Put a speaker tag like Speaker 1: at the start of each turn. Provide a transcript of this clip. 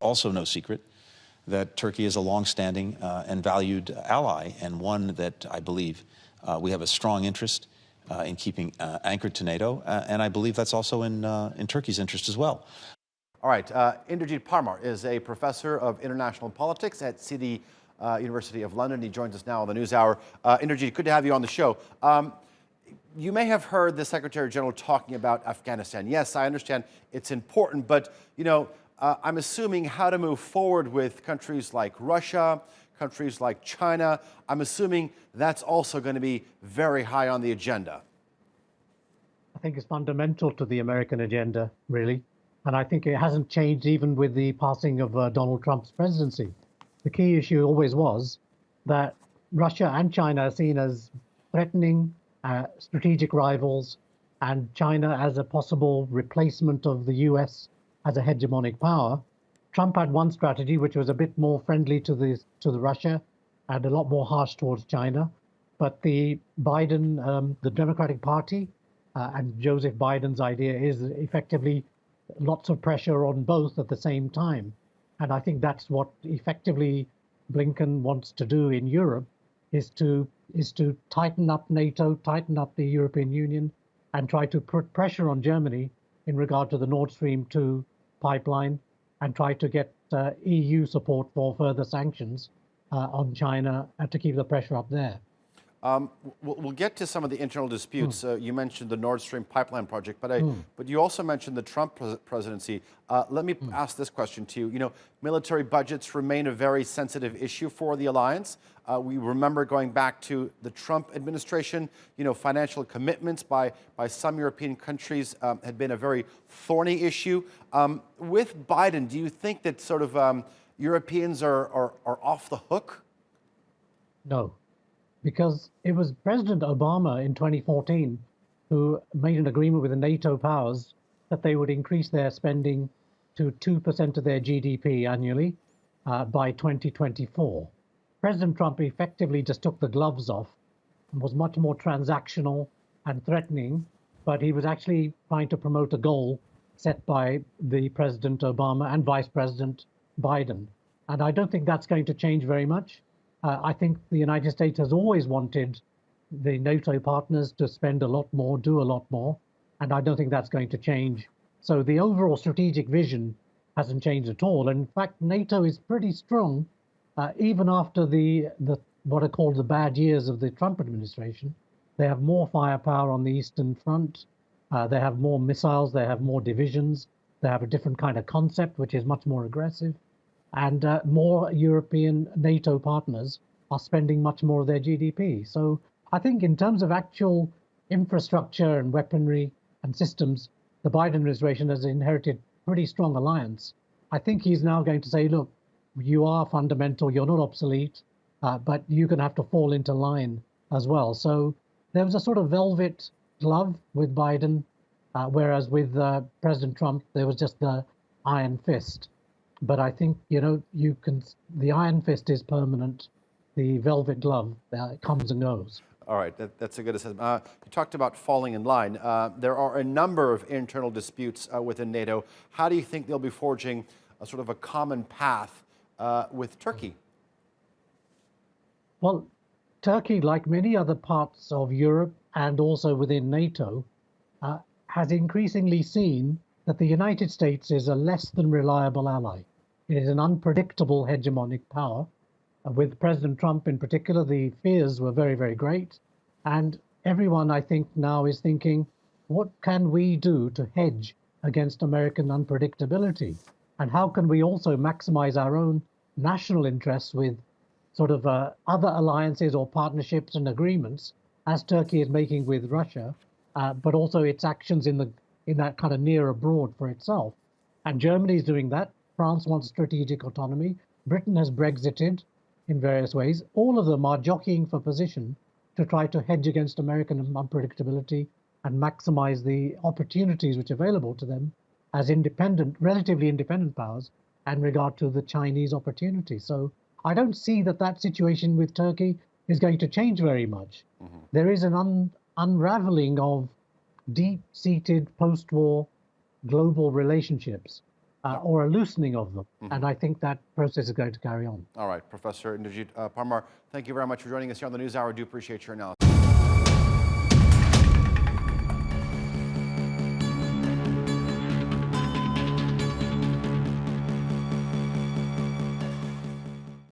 Speaker 1: also no secret that Turkey is a long-standing and valued ally, and one that I believe we have a strong interest in keeping anchored to NATO, and I believe that's also in Turkey's interest as well.
Speaker 2: All right, Inderjeet Parmar is a professor of international politics at City University of London. He joins us now on the NewsHour. Inderjeet, good to have you on the show. You may have heard the Secretary General talking about Afghanistan. Yes, I understand it's important, but I'm assuming how to move forward with countries like Russia, countries like China. I'm assuming that's also going to be very high on the agenda.
Speaker 3: I think it's fundamental to the American agenda, really. And I think it hasn't changed even with the passing of Donald Trump's presidency. The key issue always was that Russia and China are seen as threatening strategic rivals, and China as a possible replacement of the US as a hegemonic power. Trump had one strategy which was a bit more friendly to the Russia and a lot more harsh towards China. But the Biden, the Democratic Party, and Joseph Biden's idea is effectively lots of pressure on both at the same time. And I think that's what effectively Blinken wants to do in Europe, is to tighten up NATO, tighten up the European Union, and try to put pressure on Germany in regard to the Nord Stream 2 pipeline, and try to get EU support for further sanctions on China to keep the pressure up there.
Speaker 2: We'll get to some of the internal disputes. You mentioned the Nord Stream pipeline project, but you also mentioned the Trump presidency. Let me ask this question to you. Military budgets remain a very sensitive issue for the alliance. We remember going back to the Trump administration, financial commitments by some European countries had been a very thorny issue. With Biden, do you think that sort of Europeans are off the hook?
Speaker 3: No. Because it was President Obama in 2014 who made an agreement with the NATO powers that they would increase their spending to 2% of their GDP annually by 2024. President Trump effectively just took the gloves off and was much more transactional and threatening, but he was actually trying to promote a goal set by the President Obama and Vice President Biden. And I don't think that's going to change very much. I think the United States has always wanted the NATO partners to spend a lot more, do a lot more, and I don't think that's going to change. So the overall strategic vision hasn't changed at all. And in fact, NATO is pretty strong, even after the what are called the bad years of the Trump administration. They have more firepower on the Eastern Front. They have more missiles. They have more divisions. They have a different kind of concept, which is much more aggressive. And more European NATO partners are spending much more of their GDP. So I think in terms of actual infrastructure and weaponry and systems, the Biden administration has inherited pretty strong alliance. I think he's now going to say, look, you are fundamental, you're not obsolete, but you're going to have to fall into line as well. So there was a sort of velvet glove with Biden, whereas with President Trump, there was just the iron fist. But I think, the iron fist is permanent. The velvet glove comes and goes.
Speaker 2: All right, that's a good assessment. You talked about falling in line. There are a number of internal disputes within NATO. How do you think they'll be forging a sort of a common path with Turkey?
Speaker 3: Well, Turkey, like many other parts of Europe and also within NATO, has increasingly seen that the United States is a less than reliable ally. It is an unpredictable hegemonic power. With President Trump in particular, the fears were very, very great. And everyone, I think, now is thinking, what can we do to hedge against American unpredictability? And how can we also maximize our own national interests with sort of other alliances or partnerships and agreements, as Turkey is making with Russia, but also its actions in that kind of near abroad for itself. And Germany is doing that. France wants strategic autonomy. Britain has Brexited in various ways. All of them are jockeying for position to try to hedge against American unpredictability and maximize the opportunities which are available to them as relatively independent powers in regard to the Chinese opportunity. So I don't see that situation with Turkey is going to change very much. Mm-hmm. There is an unraveling of deep-seated post-war global relationships. or a loosening of them. And I think that process is going to carry on.
Speaker 2: All right, Professor Inderjeet Parmar, thank you very much for joining us here on the NewsHour. I do appreciate your analysis.